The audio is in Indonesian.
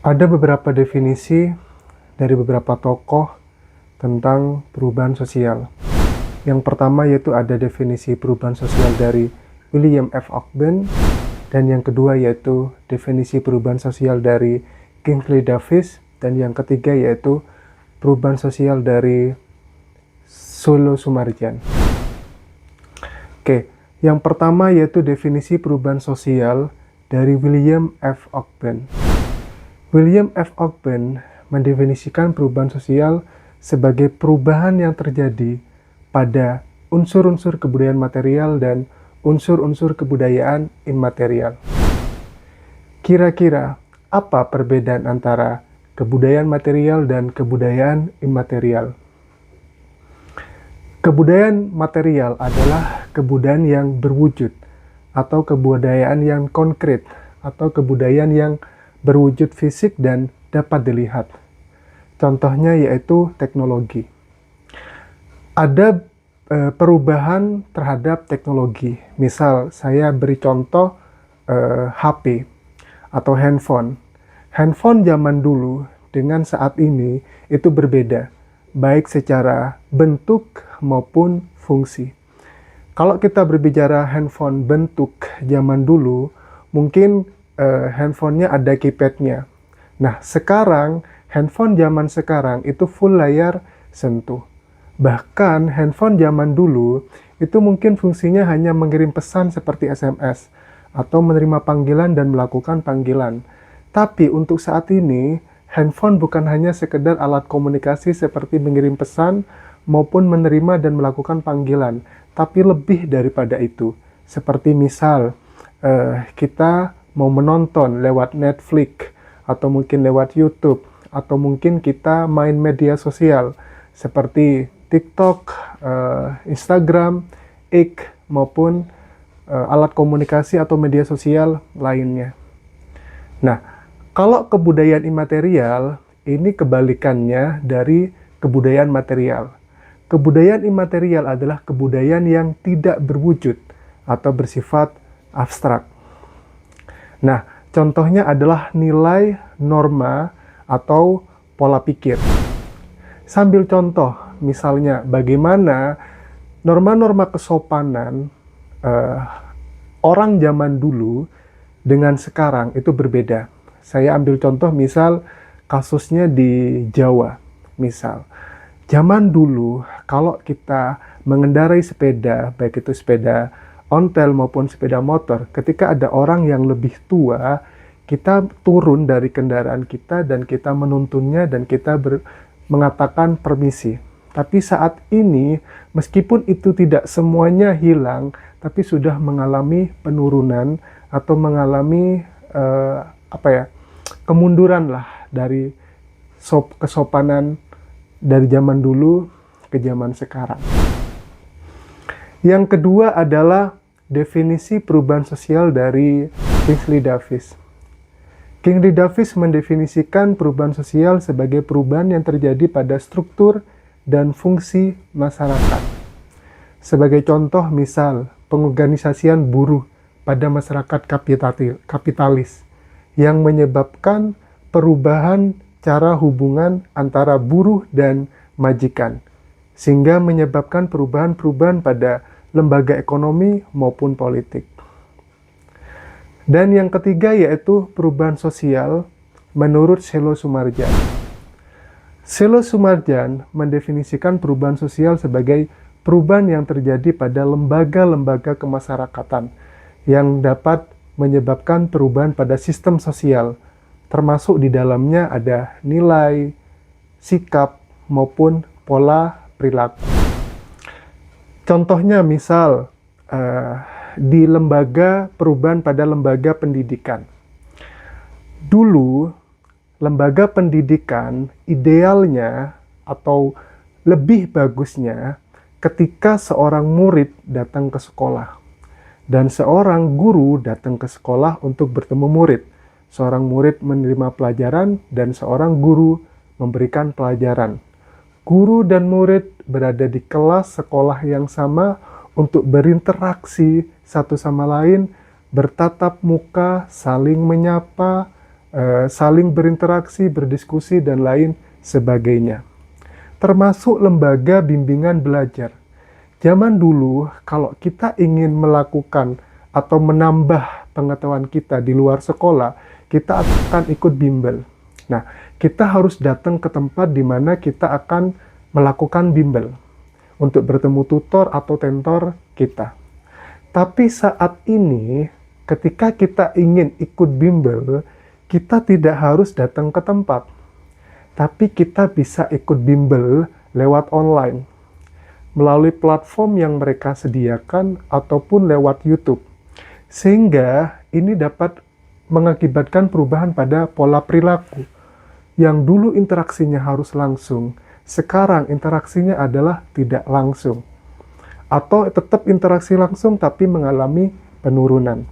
Ada beberapa definisi dari beberapa tokoh tentang perubahan sosial. Yang pertama yaitu ada definisi perubahan sosial dari William F. Ogden, dan yang kedua yaitu definisi perubahan sosial dari Kingsley Davis, dan yang ketiga yaitu perubahan sosial dari Solo Sumarjan. Oke, yang pertama yaitu definisi perubahan sosial dari William F. Ogden. William F. Ogden mendefinisikan perubahan sosial sebagai perubahan yang terjadi pada unsur-unsur kebudayaan material dan unsur-unsur kebudayaan immaterial. Kira-kira apa perbedaan antara kebudayaan material dan kebudayaan immaterial? Kebudayaan material adalah kebudayaan yang berwujud, atau kebudayaan yang konkret, atau kebudayaan yang berwujud fisik dan dapat dilihat. Contohnya yaitu teknologi. Ada perubahan terhadap teknologi. Misal, saya beri contoh HP atau handphone. Handphone zaman dulu dengan saat ini itu berbeda, baik secara bentuk maupun fungsi. Kalau kita berbicara handphone bentuk zaman dulu, mungkin handphonenya ada keypadnya. Nah, sekarang handphone zaman sekarang itu full layar sentuh. Bahkan handphone zaman dulu itu mungkin fungsinya hanya mengirim pesan seperti SMS atau menerima panggilan dan melakukan panggilan. Tapi untuk saat ini, handphone bukan hanya sekedar alat komunikasi seperti mengirim pesan maupun menerima dan melakukan panggilan, tapi lebih daripada itu. Seperti misal kita mau menonton lewat Netflix, atau mungkin lewat YouTube, atau mungkin kita main media sosial seperti TikTok, Instagram, X, maupun alat komunikasi atau media sosial lainnya. Nah, kalau kebudayaan imaterial, ini kebalikannya dari kebudayaan material. Kebudayaan imaterial adalah kebudayaan yang tidak berwujud atau bersifat abstrak. Nah, contohnya adalah nilai, norma, atau pola pikir. Sambil contoh, misalnya bagaimana norma-norma kesopanan orang zaman dulu dengan sekarang itu berbeda. Saya ambil contoh misal kasusnya di Jawa. Misal, zaman dulu kalau kita mengendarai sepeda, baik itu sepeda ontel maupun sepeda motor, ketika ada orang yang lebih tua, kita turun dari kendaraan kita dan kita menuntunnya dan kita mengatakan permisi. Tapi saat ini, meskipun itu tidak semuanya hilang, tapi sudah mengalami penurunan atau mengalami kemunduran lah dari kesopanan dari zaman dulu ke zaman sekarang. Yang kedua adalah definisi perubahan sosial dari Kingsley Davis. Kingsley Davis mendefinisikan perubahan sosial sebagai perubahan yang terjadi pada struktur dan fungsi masyarakat. Sebagai contoh, misal pengorganisasian buruh pada masyarakat kapitalis yang menyebabkan perubahan cara hubungan antara buruh dan majikan, sehingga menyebabkan perubahan-perubahan pada lembaga ekonomi maupun politik. Dan yang ketiga yaitu perubahan sosial menurut Selo Sumarjan. Selo Sumarjan mendefinisikan perubahan sosial sebagai perubahan yang terjadi pada lembaga-lembaga kemasyarakatan yang dapat menyebabkan perubahan pada sistem sosial, termasuk di dalamnya ada nilai, sikap, maupun pola perilaku. Contohnya misal di lembaga perubahan pada lembaga pendidikan. Dulu, lembaga pendidikan idealnya atau lebih bagusnya ketika seorang murid datang ke sekolah dan seorang guru datang ke sekolah untuk bertemu murid. Seorang murid menerima pelajaran dan seorang guru memberikan pelajaran. Guru dan murid berada di kelas sekolah yang sama untuk berinteraksi satu sama lain, bertatap muka, saling menyapa, saling berinteraksi, berdiskusi, dan lain sebagainya. Termasuk lembaga bimbingan belajar. Zaman dulu, kalau kita ingin melakukan atau menambah pengetahuan kita di luar sekolah, kita akan ikut bimbel. Nah, kita harus datang ke tempat di mana kita akan melakukan bimbel untuk bertemu tutor atau tentor kita. Tapi saat ini, ketika kita ingin ikut bimbel, kita tidak harus datang ke tempat, tapi kita bisa ikut bimbel lewat online, melalui platform yang mereka sediakan ataupun lewat YouTube. Sehingga ini dapat mengakibatkan perubahan pada pola perilaku. Yang dulu interaksinya harus langsung, sekarang interaksinya adalah tidak langsung. Atau tetap interaksi langsung tapi mengalami penurunan.